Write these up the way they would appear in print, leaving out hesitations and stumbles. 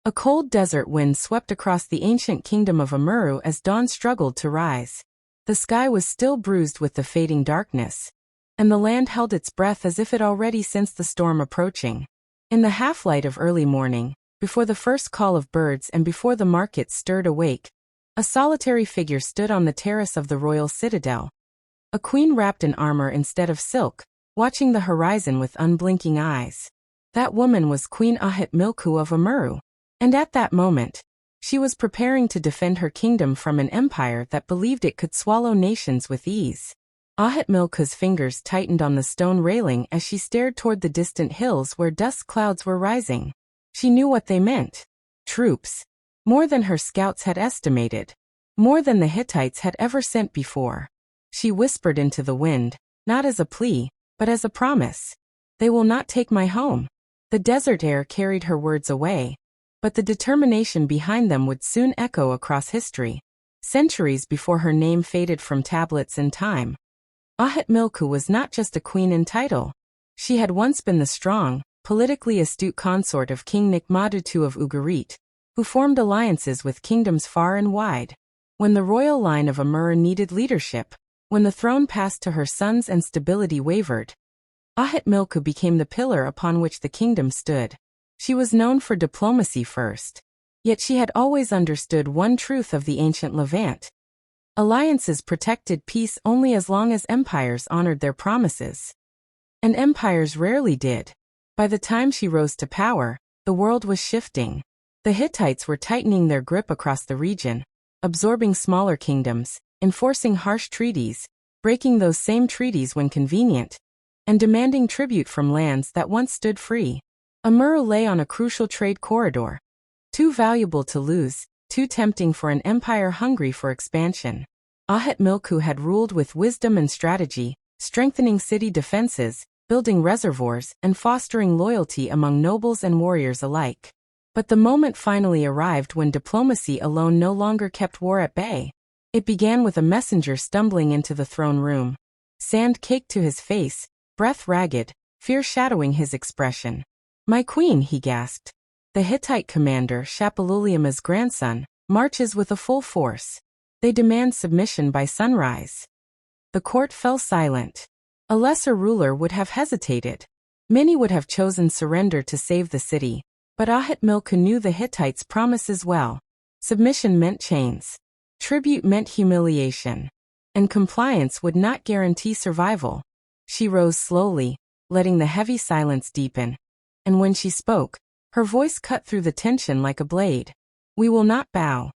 A cold desert wind swept across the ancient kingdom of Amurru as dawn struggled to rise. The sky was still bruised with the fading darkness, and the land held its breath as if it already sensed the storm approaching. In the half-light of early morning, before the first call of birds and before the market stirred awake, a solitary figure stood on the terrace of the royal citadel. A queen wrapped in armor instead of silk, watching the horizon with unblinking eyes. That woman was Queen Ahatmilku of Amurru. And at that moment, she was preparing to defend her kingdom from an empire that believed it could swallow nations with ease. Ahatmilku's fingers tightened on the stone railing as she stared toward the distant hills where dust clouds were rising. She knew what they meant. Troops. More than her scouts had estimated. More than the Hittites had ever sent before. She whispered into the wind, not as a plea, but as a promise. They will not take my home. The desert air carried her words away, but the determination behind them would soon echo across history, centuries before her name faded from tablets in time. Ahatmilku was not just a queen in title. She had once been the strong, politically astute consort of King Nikmadutu of Ugarit, who formed alliances with kingdoms far and wide. When the royal line of Amurru needed leadership, when the throne passed to her sons and stability wavered, Ahatmilku became the pillar upon which the kingdom stood. She was known for diplomacy first. Yet she had always understood one truth of the ancient Levant. Alliances protected peace only as long as empires honored their promises. And empires rarely did. By the time she rose to power, the world was shifting. The Hittites were tightening their grip across the region, absorbing smaller kingdoms, enforcing harsh treaties, breaking those same treaties when convenient, and demanding tribute from lands that once stood free. Amurru lay on a crucial trade corridor. Too valuable to lose, too tempting for an empire hungry for expansion. Ahatmilku had ruled with wisdom and strategy, strengthening city defenses, building reservoirs, and fostering loyalty among nobles and warriors alike. But the moment finally arrived when diplomacy alone no longer kept war at bay. It began with a messenger stumbling into the throne room. Sand caked to his face, breath ragged, fear shadowing his expression. "My queen," he gasped. "The Hittite commander, Shapaluliama's grandson, marches with a full force. They demand submission by sunrise." The court fell silent. A lesser ruler would have hesitated. Many would have chosen surrender to save the city. But Ahatmilku knew the Hittites' promises well. Submission meant chains. Tribute meant humiliation. And compliance would not guarantee survival. She rose slowly, letting the heavy silence deepen. And when she spoke, her voice cut through the tension like a blade. "We will not bow."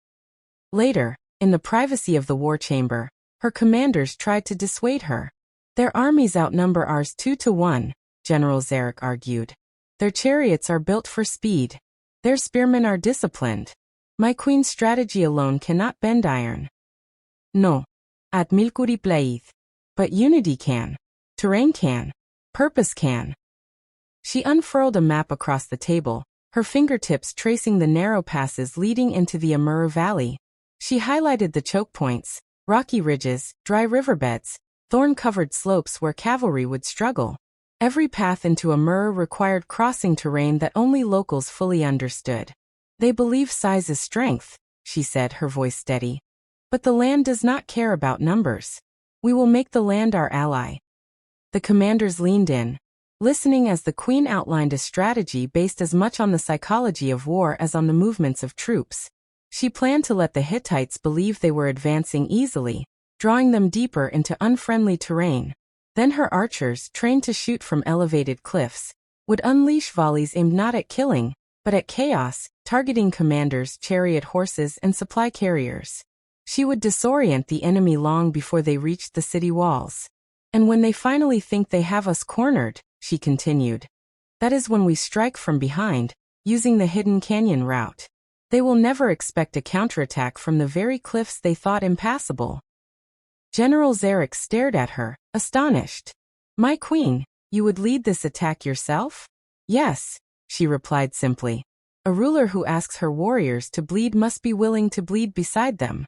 Later, in the privacy of the war chamber, her commanders tried to dissuade her. "Their armies outnumber ours 2-1, General Zarek argued. "Their chariots are built for speed. Their spearmen are disciplined. My queen's strategy alone cannot bend iron." "No. Atmilkuri plaith. But unity can. Terrain can. Purpose can." She unfurled a map across the table, her fingertips tracing the narrow passes leading into the Amurru Valley. She highlighted the choke points, rocky ridges, dry riverbeds, thorn-covered slopes where cavalry would struggle. Every path into Amurru required crossing terrain that only locals fully understood. "They believe size is strength," she said, her voice steady. "But the land does not care about numbers. We will make the land our ally." The commanders leaned in, listening as the queen outlined a strategy based as much on the psychology of war as on the movements of troops. She planned to let the Hittites believe they were advancing easily, drawing them deeper into unfriendly terrain. Then her archers, trained to shoot from elevated cliffs, would unleash volleys aimed not at killing, but at chaos, targeting commanders, chariot horses, and supply carriers. She would disorient the enemy long before they reached the city walls. "And when they finally think they have us cornered," she continued, "that is when we strike from behind, using the hidden canyon route. They will never expect a counterattack from the very cliffs they thought impassable." General Zarek stared at her, astonished. "My queen, you would lead this attack yourself?" "Yes," she replied simply. "A ruler who asks her warriors to bleed must be willing to bleed beside them."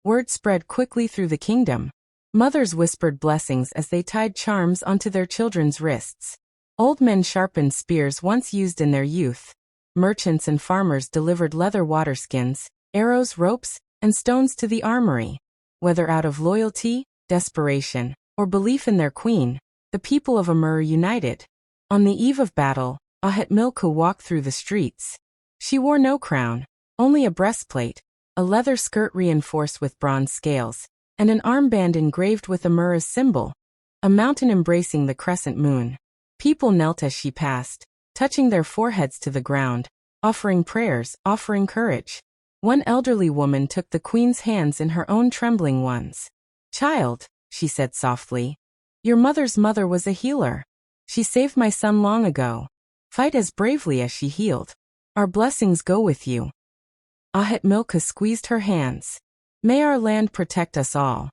Word spread quickly through the kingdom. Mothers whispered blessings as they tied charms onto their children's wrists. Old men sharpened spears once used in their youth. merchants and farmers delivered leather waterskins, arrows, ropes, and stones to the armory. Whether out of loyalty, desperation, or belief in their queen, the people of Amurru united. On the eve of battle, Ahatmilku walked through the streets. She wore no crown, only a breastplate, a leather skirt reinforced with bronze scales, and an armband engraved with Amurru's symbol, a mountain embracing the crescent moon. People knelt as she passed, touching their foreheads to the ground, offering prayers, offering courage. One elderly woman took the queen's hands in her own trembling ones. "Child," she said softly, "your mother's mother was a healer. She saved my son long ago. Fight as bravely as she healed. Our blessings go with you." Ahatmilku squeezed her hands. "May our land protect us all."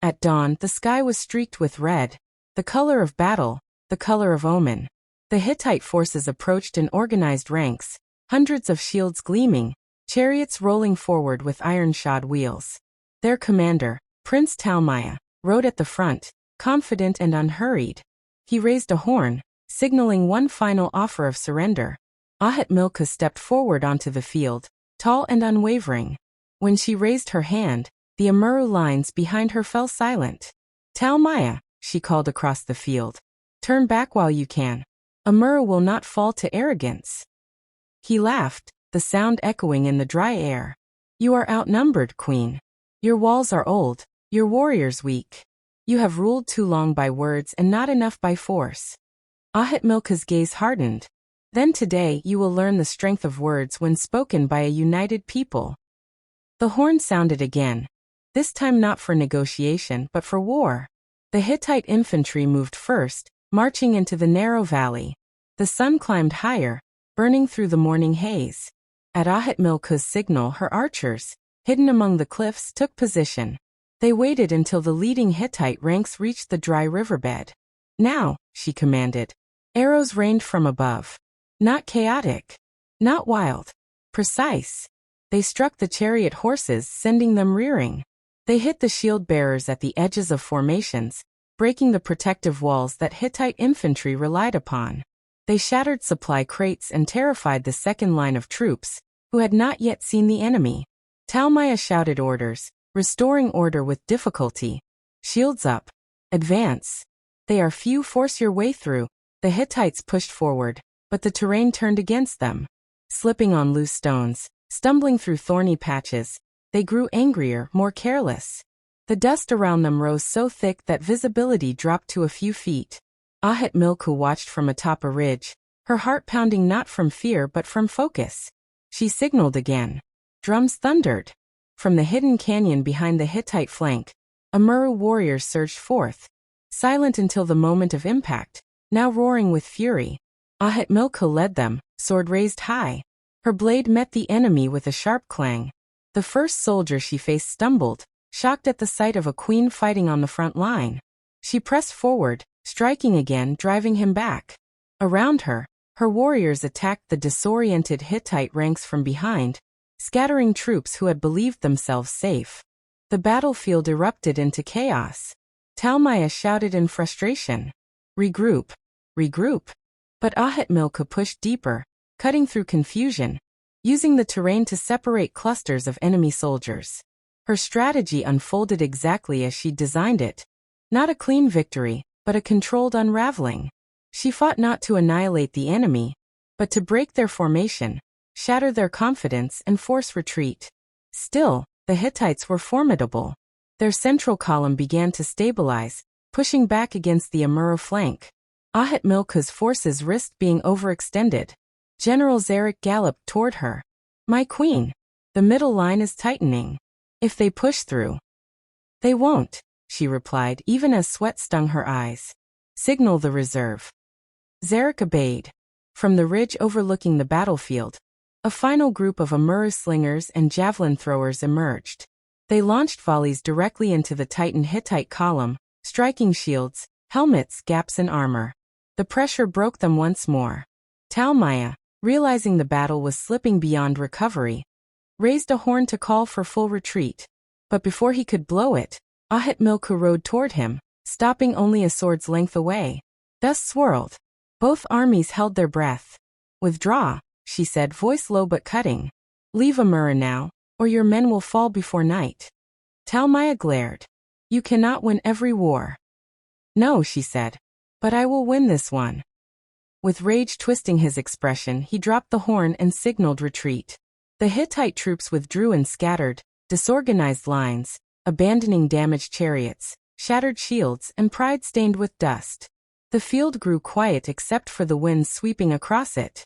At dawn, the sky was streaked with red, the color of battle, the color of omen. The Hittite forces approached in organized ranks, hundreds of shields gleaming, chariots rolling forward with iron-shod wheels. Their commander, Prince Talmaya, rode at the front, confident and unhurried. He raised a horn, signaling one final offer of surrender. Ahatmilku stepped forward onto the field, tall and unwavering. When she raised her hand, the Amurru lines behind her fell silent. "Talmaya," she called across the field. "Turn back while you can. Amurru will not fall to arrogance." He laughed, the sound echoing in the dry air. "You are outnumbered, Queen. Your walls are old, your warriors weak. You have ruled too long by words and not enough by force." Ahatmilku's gaze hardened. "Then today you will learn the strength of words when spoken by a united people." The horn sounded again, this time not for negotiation but for war. The Hittite infantry moved first, marching into the narrow valley. The sun climbed higher, burning through the morning haze. At Ahatmilku's signal, her archers, hidden among the cliffs, took position. They waited until the leading Hittite ranks reached the dry riverbed. "Now," she commanded. Arrows rained from above. Not chaotic, not wild, precise. They struck the chariot horses, sending them rearing. They hit the shield bearers at the edges of formations, breaking the protective walls that Hittite infantry relied upon. They shattered supply crates and terrified the second line of troops, who had not yet seen the enemy. Talmaya shouted orders, restoring order with difficulty. "Shields up. Advance. They are few, force your way through." The Hittites pushed forward, but the terrain turned against them. Slipping on loose stones, stumbling through thorny patches, they grew angrier, more careless. The dust around them rose so thick that visibility dropped to a few feet. Ahatmilku watched from atop a ridge, her heart pounding not from fear but from focus. She signaled again. Drums thundered. From the hidden canyon behind the Hittite flank, Amurru warriors surged forth, silent until the moment of impact, now roaring with fury. Ahatmilku led them, sword raised high. Her blade met the enemy with a sharp clang. The first soldier she faced stumbled, shocked at the sight of a queen fighting on the front line. She pressed forward, striking again, driving him back. Around her, her warriors attacked the disoriented Hittite ranks from behind, scattering troops who had believed themselves safe. The battlefield erupted into chaos. Talmaya shouted in frustration, "Regroup! Regroup!" But Ahatmilku pushed deeper, cutting through confusion, using the terrain to separate clusters of enemy soldiers. Her strategy unfolded exactly as she'd designed it. Not a clean victory, but a controlled unraveling. She fought not to annihilate the enemy, but to break their formation, shatter their confidence, and force retreat. Still, the Hittites were formidable. Their central column began to stabilize, pushing back against the Amurru flank. Ahatmilku's forces risked being overextended. General Zarek galloped toward her. "My queen, the middle line is tightening. If they push through." "They won't," she replied, even as sweat stung her eyes. "Signal the reserve." Zarek obeyed. From the ridge overlooking the battlefield, a final group of Amurru slingers and javelin throwers emerged. They launched volleys directly into the tightened Hittite column, striking shields, helmets, gaps in armor. The pressure broke them once more. Talmaya, realizing the battle was slipping beyond recovery, raised a horn to call for full retreat. But before he could blow it, Ahatmilku rode toward him, stopping only a sword's length away. Dust swirled. Both armies held their breath. "Withdraw," she said, voice low but cutting. Leave Amurru now, or your men will fall before night. Talmaya glared. You cannot win every war. No, she said. But I will win this one. With rage twisting his expression, he dropped the horn and signaled retreat. The Hittite troops withdrew in scattered, disorganized lines, abandoning damaged chariots, shattered shields, and pride stained with dust. The field grew quiet except for the winds sweeping across it.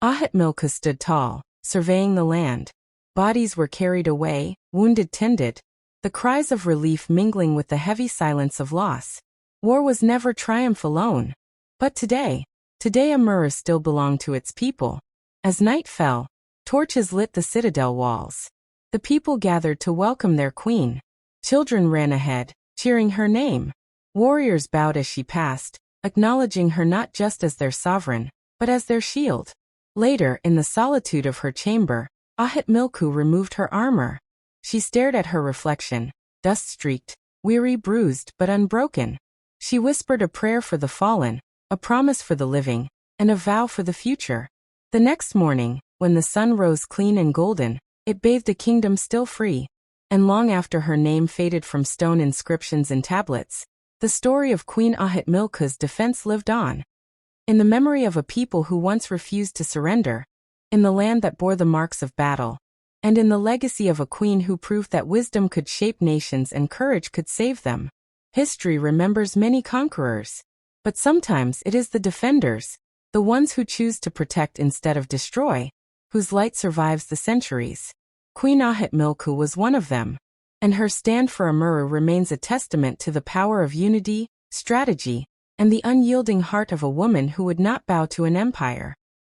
Ahatmilku stood tall, surveying the land. Bodies were carried away, wounded tended, the cries of relief mingling with the heavy silence of loss. War was never triumph alone. But today Amurru still belonged to its people. As night fell, torches lit the citadel walls. The people gathered to welcome their queen. Children ran ahead, cheering her name. Warriors bowed as she passed, acknowledging her not just as their sovereign, but as their shield. Later, in the solitude of her chamber, Ahatmilku removed her armor. She stared at her reflection, dust-streaked, weary, bruised, but unbroken. She whispered a prayer for the fallen, a promise for the living, and a vow for the future. The next morning, when the sun rose clean and golden, it bathed a kingdom still free. And long after her name faded from stone inscriptions and tablets, the story of Queen Ahatmilku's defense lived on. In the memory of a people who once refused to surrender, in the land that bore the marks of battle, and in the legacy of a queen who proved that wisdom could shape nations and courage could save them. History remembers many conquerors, but sometimes it is the defenders, the ones who choose to protect instead of destroy, whose light survives the centuries. Queen Ahatmilku was one of them, and her stand for Amurru remains a testament to the power of unity, strategy, and the unyielding heart of a woman who would not bow to an empire.